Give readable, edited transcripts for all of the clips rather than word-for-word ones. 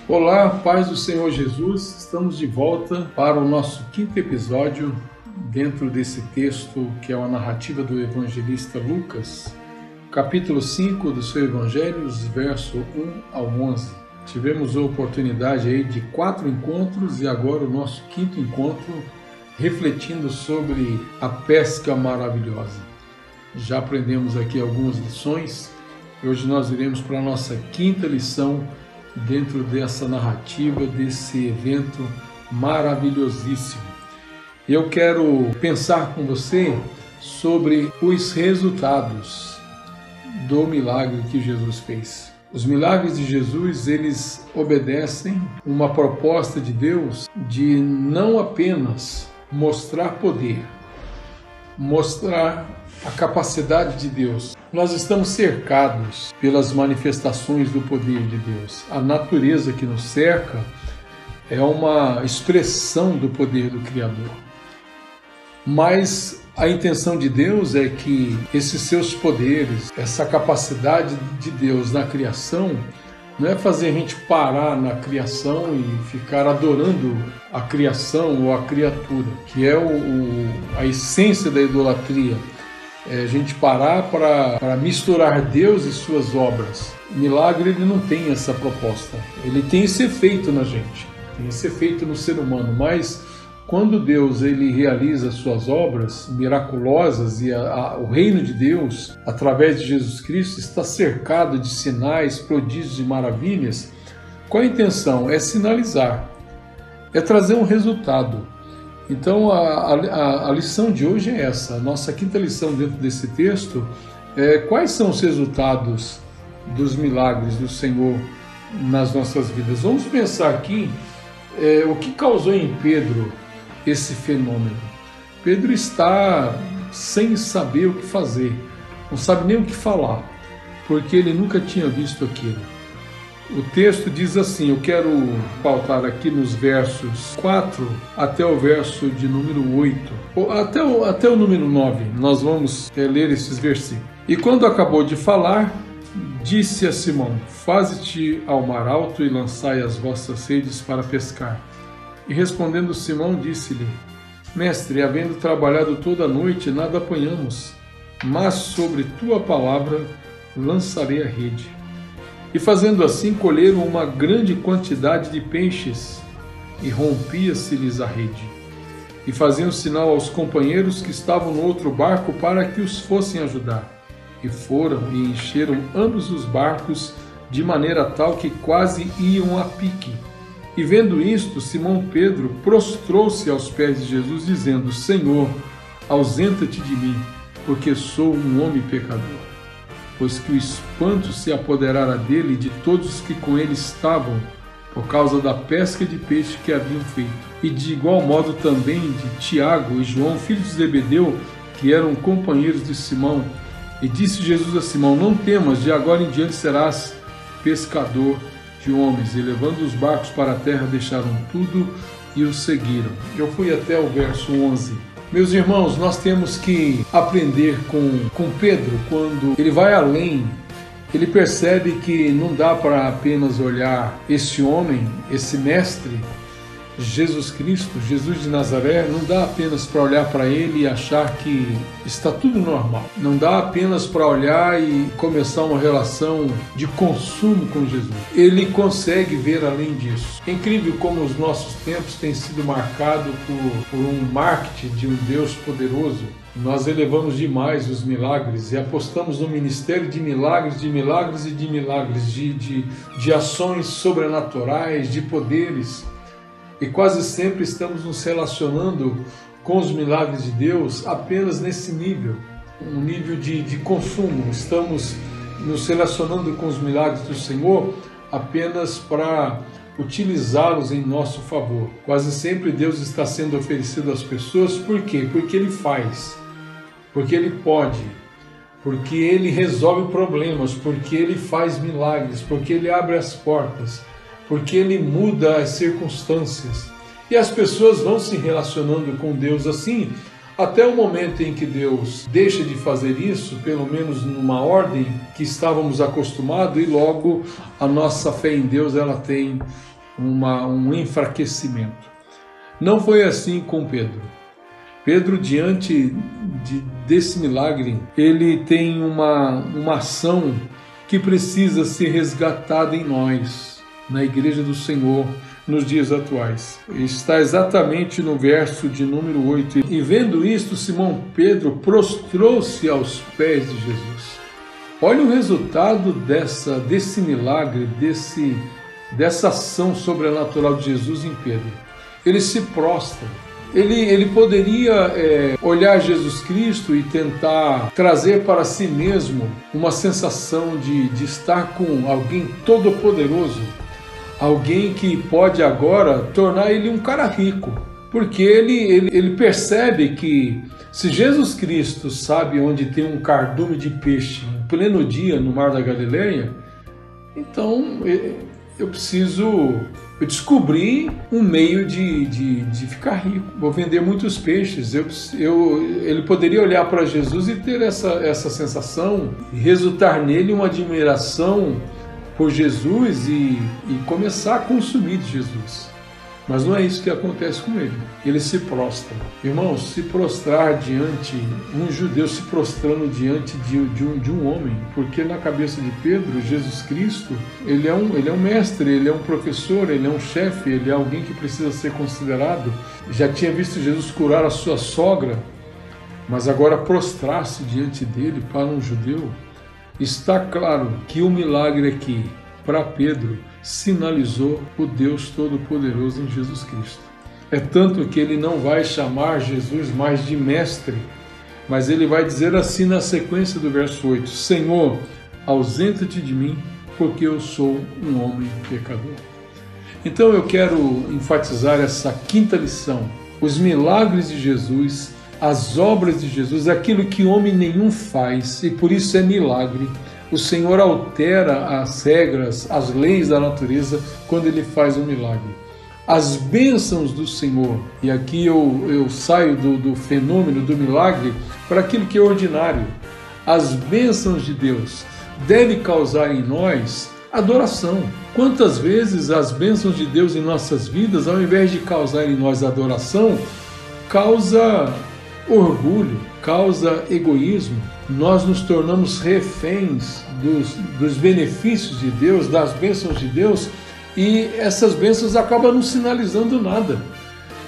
Olá, paz do Senhor Jesus, estamos de volta para o nosso quinto episódio dentro desse texto que é uma narrativa do evangelista Lucas, capítulo 5 do seu evangelho, verso 1 ao 11. Tivemos a oportunidade aí de 4 encontros e agora o nosso quinto encontro refletindo sobre a pesca maravilhosa. Já aprendemos aqui algumas lições e hoje nós iremos para a nossa quinta lição dentro dessa narrativa, desse evento maravilhosíssimo. Eu quero pensar com você sobre os resultados do milagre que Jesus fez. Os milagres de Jesus, eles obedecem uma proposta de Deus de não apenas mostrar poder, mostrar a capacidade de Deus. Nós estamos cercados pelas manifestações do poder de Deus. A natureza que nos cerca é uma expressão do poder do Criador. Mas a intenção de Deus é que esses seus poderes, essa capacidade de Deus na criação, não é fazer a gente parar na criação e ficar adorando a criação ou a criatura, que é a essência da idolatria. É a gente parar para misturar Deus e suas obras. O milagre, ele não tem essa proposta. Ele tem esse efeito na gente, tem esse efeito no ser humano, mas quando Deus ele realiza suas obras miraculosas e o reino de Deus, através de Jesus Cristo, está cercado de sinais, prodígios e maravilhas, qual a intenção? É sinalizar, é trazer um resultado. Então a lição de hoje é essa, a nossa quinta lição dentro desse texto é quais são os resultados dos milagres do Senhor nas nossas vidas. Vamos pensar aqui o que causou em Pedro esse fenômeno. Pedro está sem saber o que fazer, não sabe nem o que falar, porque ele nunca tinha visto aquilo. O texto diz assim, eu quero pautar aqui nos versos 4 até o verso de número 8, até o número 9, nós vamos ler esses versículos. E quando acabou de falar, disse a Simão, faze-te ao mar alto e lançai as vossas redes para pescar. E respondendo Simão, disse-lhe, mestre, havendo trabalhado toda a noite, nada apanhamos, mas sobre tua palavra lançarei a rede. E fazendo assim, colheram uma grande quantidade de peixes, e rompia-se-lhes a rede. E faziam sinal aos companheiros que estavam no outro barco para que os fossem ajudar. E foram e encheram ambos os barcos, de maneira tal que quase iam a pique. E vendo isto, Simão Pedro prostrou-se aos pés de Jesus, dizendo, Senhor, ausenta-te de mim, porque sou um homem pecador. Pois que o espanto se apoderara dele e de todos os que com ele estavam, por causa da pesca de peixe que haviam feito. E de igual modo também de Tiago e João, filhos de Zebedeu, que eram companheiros de Simão. E disse Jesus a Simão, não temas, de agora em diante serás pescador de homens. E levando os barcos para a terra, deixaram tudo e o seguiram. Eu fui até o verso 11. Meus irmãos, nós temos que aprender com Pedro, quando ele vai além, ele percebe que não dá para apenas olhar esse homem, esse mestre, Jesus Cristo, Jesus de Nazaré, não dá apenas para olhar para ele e achar que está tudo normal. Não dá apenas para olhar e começar uma relação de consumo com Jesus. Ele consegue ver além disso. É incrível como os nossos tempos têm sido marcados por um marketing de um Deus poderoso. Nós elevamos demais os milagres e apostamos no ministério de milagres, de milagres e de milagres, de ações sobrenaturais, de poderes. E quase sempre estamos nos relacionando com os milagres de Deus apenas nesse nível, um nível de consumo. Estamos nos relacionando com os milagres do Senhor apenas para utilizá-los em nosso favor. Quase sempre Deus está sendo oferecido às pessoas, por quê? Porque Ele faz, porque Ele pode, porque Ele resolve problemas, porque Ele faz milagres, porque Ele abre as portas, porque Ele muda as circunstâncias. E as pessoas vão se relacionando com Deus assim, até o momento em que Deus deixa de fazer isso, pelo menos numa ordem que estávamos acostumados, e logo a nossa fé em Deus ela tem um enfraquecimento. Não foi assim com Pedro. Pedro, diante desse milagre, ele tem uma ação que precisa ser resgatada em nós, na Igreja do Senhor, nos dias atuais. Está exatamente no verso de número 8. E vendo isto, Simão Pedro prostrou-se aos pés de Jesus. Olha o resultado desse milagre, dessa ação sobrenatural de Jesus em Pedro. Ele se prostra. Ele poderia olhar Jesus Cristo e tentar trazer para si mesmo uma sensação de estar com alguém todo-poderoso, alguém que pode agora tornar ele um cara rico, porque ele percebe que se Jesus Cristo sabe onde tem um cardume de peixe em pleno dia no Mar da Galileia, então eu descobri um meio de ficar rico. Vou vender muitos peixes. Ele poderia olhar para Jesus e ter essa sensação, e resultar nele uma admiração por Jesus e começar a consumir de Jesus. Mas não é isso que acontece com ele. Ele se prostra. Irmãos, se prostrar diante, um judeu se prostrando diante de um homem, porque na cabeça de Pedro, Jesus Cristo, ele é um mestre, ele é um professor, ele é um chefe, ele é alguém que precisa ser considerado. Já tinha visto Jesus curar a sua sogra, mas agora prostrar-se diante dele para um judeu. Está claro que o milagre aqui, para Pedro, sinalizou o Deus Todo-Poderoso em Jesus Cristo. É tanto que ele não vai chamar Jesus mais de mestre, mas ele vai dizer assim na sequência do verso 8: Senhor, ausenta-te de mim, porque eu sou um homem pecador. Então eu quero enfatizar essa quinta lição: os milagres de Jesus, as obras de Jesus, aquilo que homem nenhum faz, e por isso é milagre. O Senhor altera as regras, as leis da natureza quando Ele faz um milagre. As bênçãos do Senhor, e aqui eu saio do fenômeno do milagre para aquilo que é ordinário. As bênçãos de Deus devem causar em nós adoração. Quantas vezes as bênçãos de Deus em nossas vidas, ao invés de causar em nós adoração, causa orgulho, causa egoísmo. Nós nos tornamos reféns dos benefícios de Deus, das bênçãos de Deus, e essas bênçãos acabam não sinalizando nada.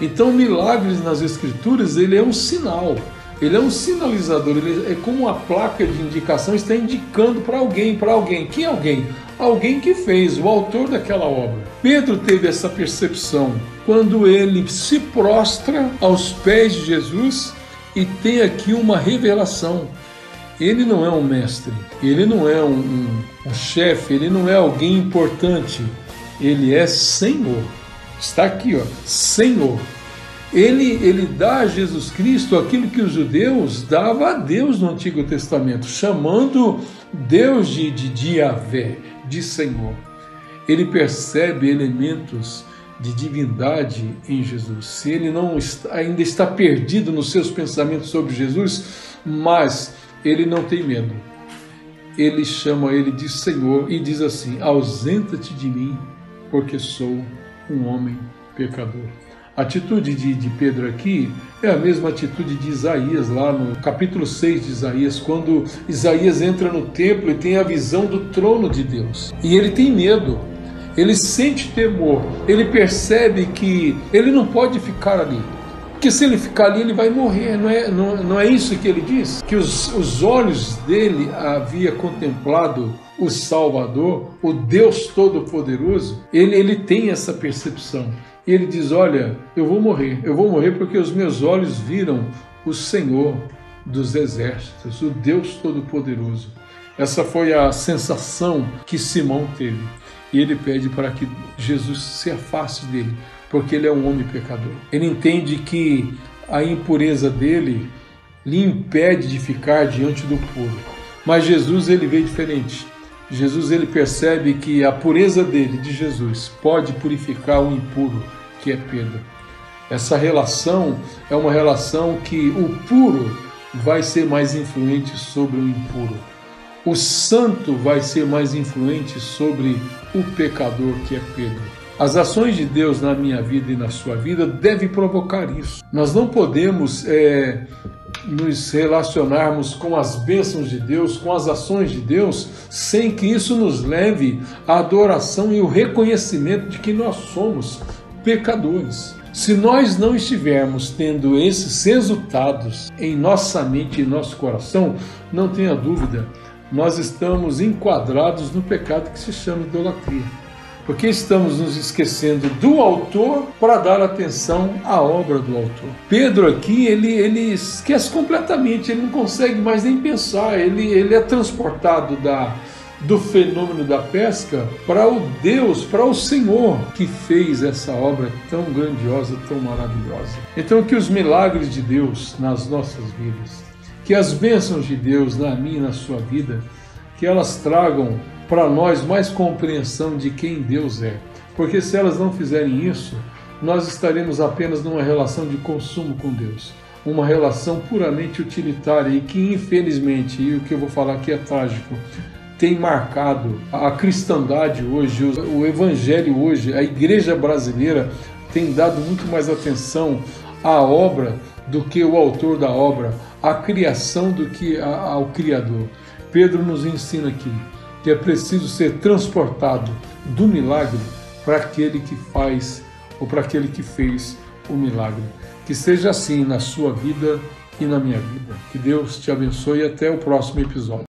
Então, milagres nas Escrituras, ele é um sinal, ele é um sinalizador, ele é como uma placa de indicação, está indicando para alguém. Que alguém? Alguém que fez, o autor daquela obra. Pedro teve essa percepção quando ele se prostra aos pés de Jesus e tem aqui uma revelação. Ele não é um mestre, ele não é um chefe, ele não é alguém importante, ele é Senhor. Está aqui, ó, Senhor. Ele dá a Jesus Cristo aquilo que os judeus davam a Deus no Antigo Testamento, chamando Deus de Yahvé, de Senhor. Ele percebe elementos de divindade em Jesus. Se ele ainda está perdido nos seus pensamentos sobre Jesus, mas ele não tem medo. Ele chama ele de Senhor e diz assim: ausenta-te de mim, porque sou um homem pecador. A atitude de Pedro aqui é a mesma atitude de Isaías, lá no capítulo 6 de Isaías, quando Isaías entra no templo e tem a visão do trono de Deus. E ele tem medo, ele sente temor, ele percebe que ele não pode ficar ali. Porque se ele ficar ali, ele vai morrer. Não é isso que ele diz? Que os olhos dele havia contemplado o Salvador, o Deus Todo-Poderoso. Ele tem essa percepção. E ele diz: olha, eu vou morrer porque os meus olhos viram o Senhor dos exércitos, o Deus Todo-Poderoso. Essa foi a sensação que Simão teve. E ele pede para que Jesus se afaste dele, porque ele é um homem pecador. Ele entende que a impureza dele lhe impede de ficar diante do puro. Mas Jesus, ele vê diferente. Jesus, ele percebe que a pureza dele, de Jesus, pode purificar o impuro, que é Pedro. Essa relação é uma relação que o puro vai ser mais influente sobre o impuro. O santo vai ser mais influente sobre o pecador, que é Pedro. As ações de Deus na minha vida e na sua vida devem provocar isso. Nós não podemos nos relacionarmos com as bênçãos de Deus, com as ações de Deus, sem que isso nos leve à adoração e o reconhecimento de que nós somos pecadores. Se nós não estivermos tendo esses resultados em nossa mente e nosso coração, não tenha dúvida, nós estamos enquadrados no pecado que se chama idolatria. Porque estamos nos esquecendo do autor para dar atenção à obra do autor. Pedro aqui, ele esquece completamente, ele não consegue mais nem pensar, ele é transportado do fenômeno da pesca para o Deus, para o Senhor que fez essa obra tão grandiosa, tão maravilhosa. Então que os milagres de Deus nas nossas vidas, que as bênçãos de Deus na minha e na sua vida, que elas tragam para nós mais compreensão de quem Deus é. Porque se elas não fizerem isso, nós estaremos apenas numa relação de consumo com Deus. Uma relação puramente utilitária e que infelizmente, e o que eu vou falar aqui é trágico, tem marcado a cristandade hoje, o evangelho hoje, a igreja brasileira tem dado muito mais atenção à obra do que o autor da obra, à criação do que ao Criador. Pedro nos ensina aqui que é preciso ser transportado do milagre para aquele que faz ou para aquele que fez o milagre. Que seja assim na sua vida e na minha vida. Que Deus te abençoe e até o próximo episódio.